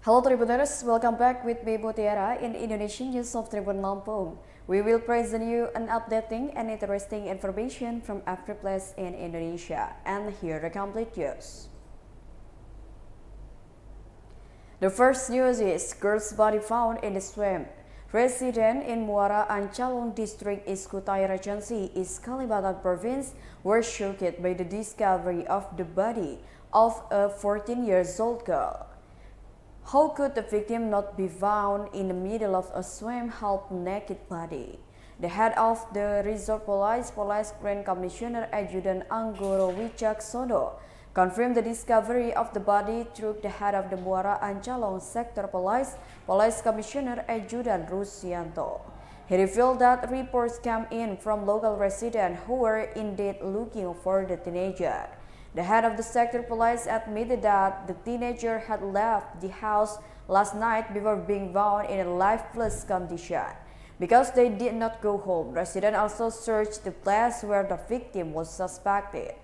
Hello Tribuners, welcome back with me Mutiara in Indonesian News of Tribun Lampung. We will present you an updating and interesting information from every place in Indonesia. And here are the complete news. The first news is girl's body found in the swamp. Resident in Muara Ancalong district is Kutai Regency, East Kalimantan province, were shocked by the discovery of the body of a 14-year-old girl. How could the victim not be found in the middle of a swamp half naked body? The head of the Resort Police Grand Commissioner Adjutant Anggoro Wicaksono confirmed the discovery of the body through the head of the Muara Ancalong Sector Police Commissioner Adjutant Yunanto. He revealed that reports came in from local residents who were indeed looking for the teenager. The head of the sector police admitted that the teenager had left the house last night before being found in a lifeless condition. Because they did not go home, residents also searched the place where the victim was suspected.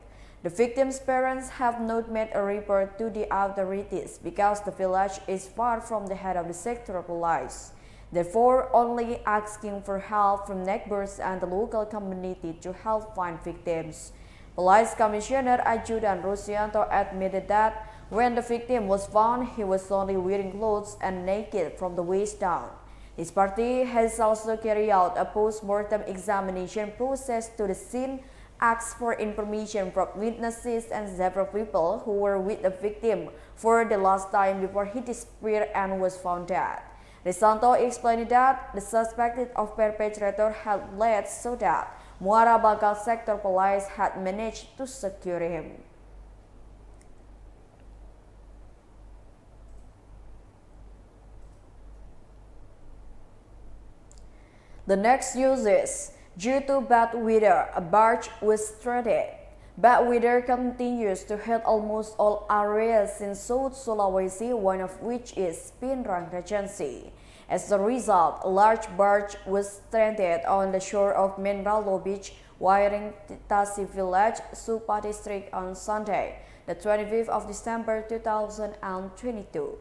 The victim's parents have not made a report to the authorities because the village is far from the head of the sector police. Therefore, only asking for help from neighbors and the local community to help find victims. Police Commissioner Adjutant Yunanto admitted that when the victim was found, he was only wearing clothes and naked from the waist down. His party has also carried out a post-mortem examination process to the scene, asked for information from witnesses and several people who were with the victim for the last time before he disappeared and was found dead. Yunanto explained that the suspected of perpetrator had fled so that Muara Bakal Sector Police had managed to secure him. The next news is, due to bad weather, a barge was stranded. Bad weather continues to hit almost all areas in South Sulawesi, one of which is Pinrang Regency. As a result, a large barge was stranded on the shore of Menralo Beach, wiring Tasi Village, Supa District on Sunday, the 25th of December 2022.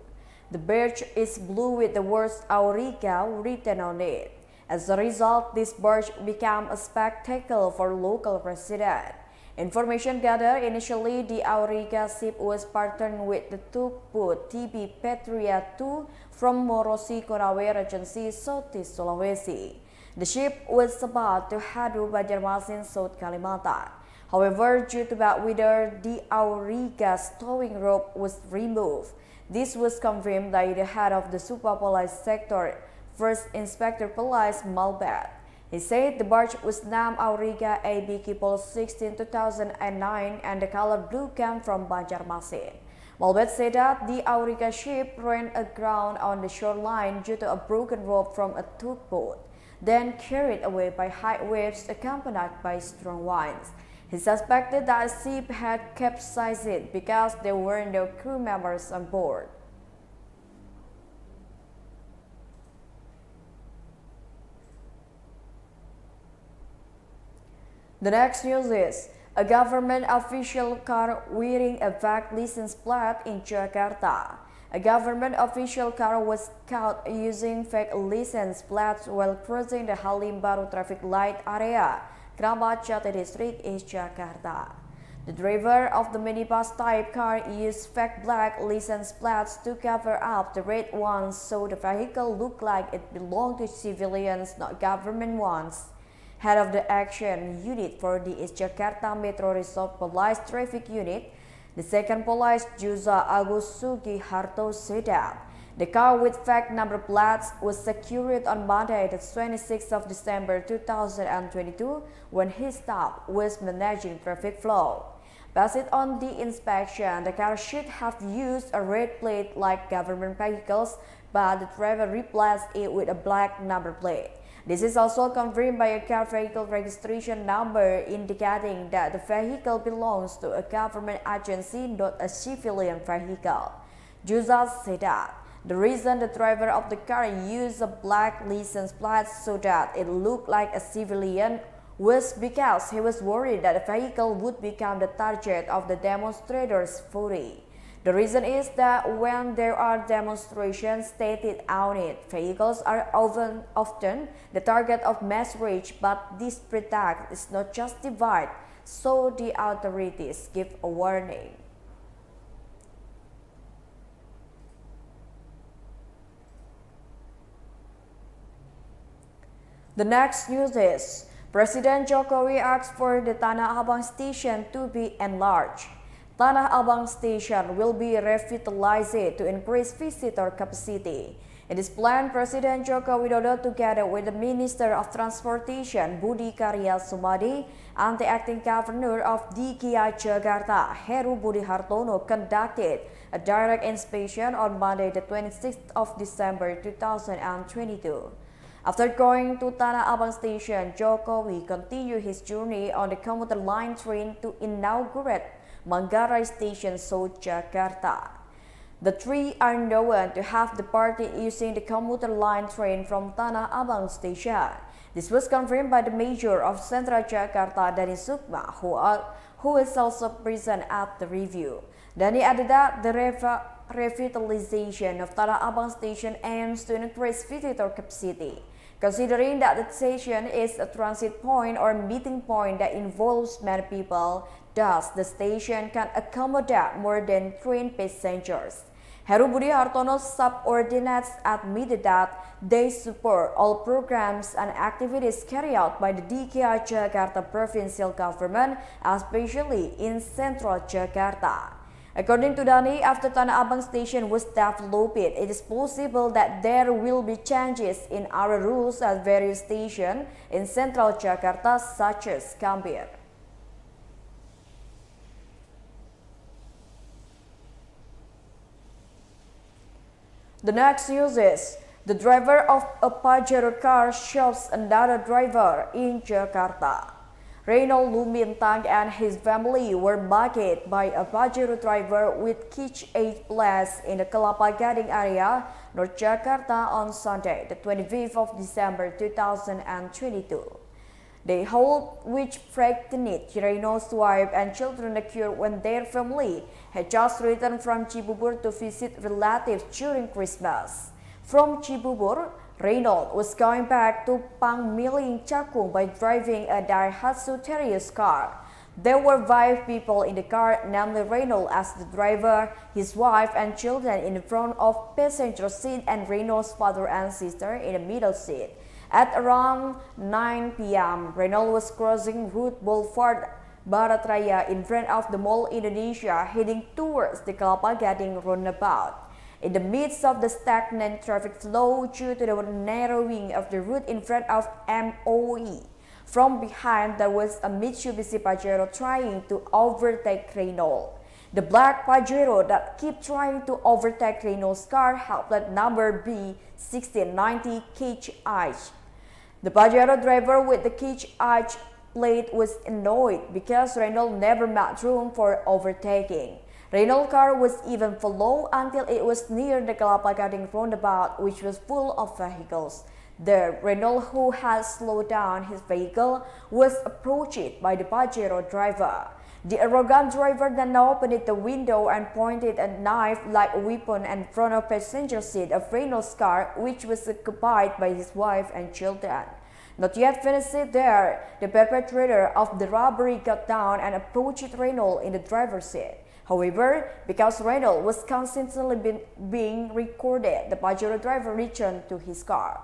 The barge is blue with the words Auriga written on it. As a result, this barge became a spectacle for local residents. Information gathered initially, the Auriga ship was partnered with the tugboat TB Petria 2 from Morosi Konawe Regency, Southeast Sulawesi. The ship was about to head to Banjarmasin, South Kalimantan. However, due to bad weather, the Auriga's towing rope was removed. This was confirmed by the head of the Supa Police Sector, First Inspector Police Malbat. He said the barge was named Auriga AB Kipol 16 2009 and the color blue came from Banjarmasin. Malbat said that the Auriga ship ran aground on the shoreline due to a broken rope from a tugboat, then carried away by high waves accompanied by strong winds. He suspected that the ship had capsized because there were no crew members on board. The next news is, a government official car wearing a fake license plate in Jakarta. A government official car was caught using fake license plates while crossing the Halim Baru traffic light area, Kramat Jati District, East Jakarta. The driver of the minibus type car used fake black license plates to cover up the red ones so the vehicle looked like it belonged to civilians, not government ones. Head of the Action Unit for the East Jakarta Metro Resort Police Traffic Unit, the second police Juza Agus Sugiharto said that the car with fake number plates was secured on Monday, the 26th of December 2022, when his staff was managing traffic flow. Based on the inspection, the car should have used a red plate like government vehicles, but the driver replaced it with a black number plate. This is also confirmed by a car vehicle registration number indicating that the vehicle belongs to a government agency, not a civilian vehicle. Juzal said that the reason the driver of the car used a black license plate so that it looked like a civilian was because he was worried that the vehicle would become the target of the demonstrators' fury. The reason is that when there are demonstrations stated on it, vehicles are often the target of mass rage, but this pretext is not justified, so the authorities give a warning. The next news is, President Jokowi asked for the Tanah Abang station to be enlarged. Tanah Abang station will be revitalized to increase visitor capacity. In this plan, President Joko Widodo, together with the Minister of Transportation Budi Karya Sumadi and the acting governor of DKI Jakarta, Heru Budi Hartono, conducted a direct inspection on Monday, the 26th of December 2022. After going to Tanah Abang station, Jokowi continued his journey on the commuter line train to inaugurate Manggarai Station, South Jakarta. The three are known to have departed using the commuter line train from Tanah Abang station. This was confirmed by the Mayor of Central Jakarta, Dani Sukma, who is also present at the review. Dani added that the revitalization of Tanah Abang station aims to increase visitor capacity. Considering that the station is a transit point or meeting point that involves many people, thus the station can accommodate more than train passengers. Heru Budi Hartono's subordinates admitted that they support all programs and activities carried out by the DKI Jakarta provincial government, especially in Central Jakarta. According to Dani, after Tanah Abang station was developed, it is possible that there will be changes in our rules at various stations in Central Jakarta, such as Gambir. The next news is, the driver of a Pajero car shoots another driver in Jakarta. Reynold Lumintang and his family were bugged by a Pajero driver with kitchen 8 place in the Kelapa Gading area, North Jakarta on Sunday, the 25th of December 2022. The halt, which frightened Reynold's wife and children, occurred when their family had just returned from Cibubur to visit relatives during Christmas. From Cibubur, Reynold was going back to Pangmiling Cakung by driving a Daihatsu Terios car. There were 5 people in the car, namely Reynold as the driver, his wife and children in the front of passenger seat, and Reynold's father and sister in the middle seat. At around 9 p.m., Reynold was crossing Route Boulevard Barat Raya in front of the Mall Indonesia, heading towards the Kelapa Gading roundabout. In the midst of the stagnant traffic flow due to the narrowing of the route in front of MOE, from behind there was a Mitsubishi Pajero trying to overtake Reynold. The black Pajero that kept trying to overtake Reynold's car had plate number B1690 KH. The Pajero driver with the KH plate was annoyed because Reynold never made room for overtaking. Reynold's car was even followed until it was near the Kelapa Gading roundabout, which was full of vehicles. There, Reynold, who had slowed down his vehicle, was approached by the Pajero driver. The arrogant driver then opened the window and pointed a knife-like weapon in front of the passenger seat of Reynold's car, which was occupied by his wife and children. Not yet finished there, the perpetrator of the robbery got down and approached Reynold in the driver's seat. However, because Reynold was constantly being recorded, the Pajero driver returned to his car.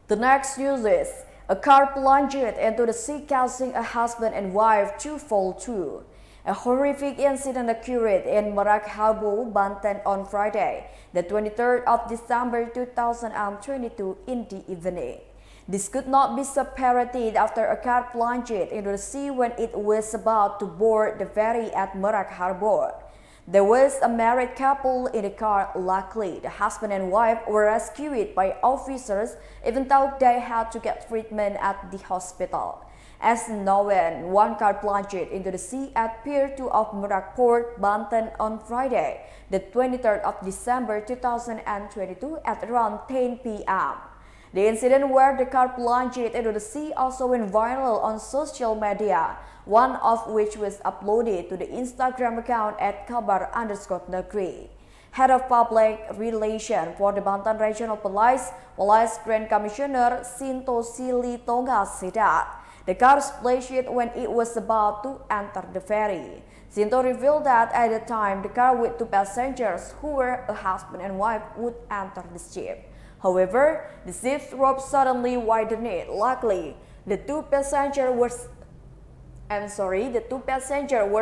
The next news is, a car plunged into the sea, causing a husband and wife to fall through. A horrific incident occurred in Merak Harbour, Banten on Friday, the 23rd of December 2022 in the evening. This could not be separated after a car plunged into the sea when it was about to board the ferry at Merak Harbour. There was a married couple in the car. Luckily, the husband and wife were rescued by officers, even though they had to get treatment at the hospital. As known, one car plunged into the sea at Pier 2 of Merak Port, Banten on Friday, the 23rd of December 2022 at around 10 p.m. The incident where the car plunged into the sea also went viral on social media, one of which was uploaded to the Instagram account at kabar_negeri. Head of Public Relations for the Banten Regional Police, Police Grand Commissioner Sinto Silitonga said that the car splashed when it was about to enter the ferry. Sinto revealed that at the time the car with two passengers who were a husband and wife would enter the ship. However, the ship's rope suddenly widened. Luckily, the two passengers were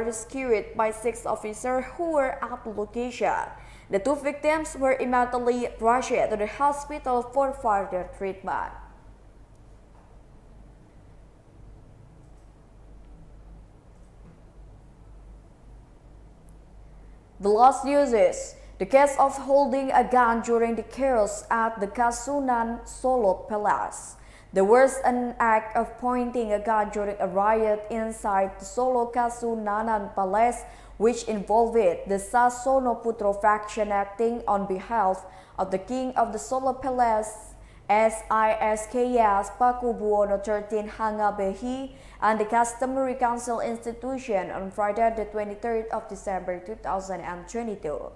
rescued by 6 officers who were at the location. The 2 victims were immediately rushed to the hospital for further treatment. The last news is the case of holding a gun during the chaos at the Kasunan Solo Palace. There was an act of pointing a gun during a riot inside the Solo Kasunanan Palace, which involved the Sasono Putro faction acting on behalf of the King of the Solo Palace, SISKS Pakubuwono XIII Hangabehi, and the Customary Council institution on Friday the 23rd of December 2022.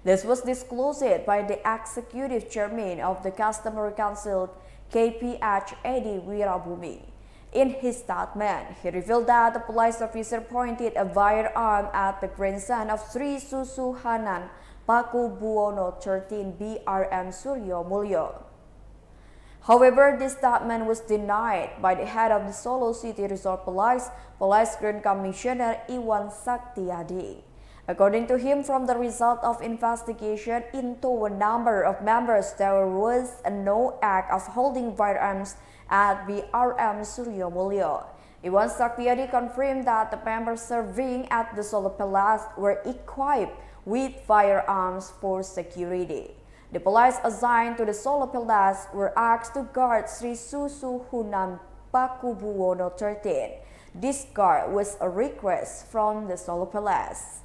This was disclosed by the Executive Chairman of the Customary Council, KPH Edi Wirabumi. In his statement, he revealed that the police officer pointed a firearm at the grandson of Sri Susuhanan Pakubuwono XIII BRM Suryo Mulyo. However, this statement was denied by the head of the Solo City Resort Police, Police Grand Commissioner Iwan Saktiadi. According to him, from the result of investigation into a number of members, there was no act of holding firearms at BRM Suryo Mulyo. Iwan Saktiadi confirmed that the members serving at the Solo Palace were equipped with firearms for security. The police assigned to the Solo Palace were asked to guard Sri Susuhunan Pakubuwono XIII. This guard was a request from the Solo Palace.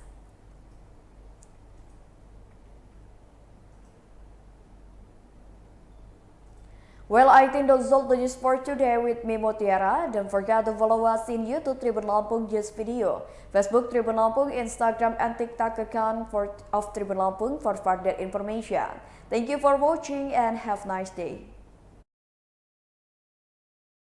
Well, I think those are the news for today with me, Motiara. Don't forget to follow us in YouTube Tribun Lampung News Video, Facebook Tribun Lampung, Instagram and TikTok account of Tribun Lampung for further information. Thank you for watching and have a nice day.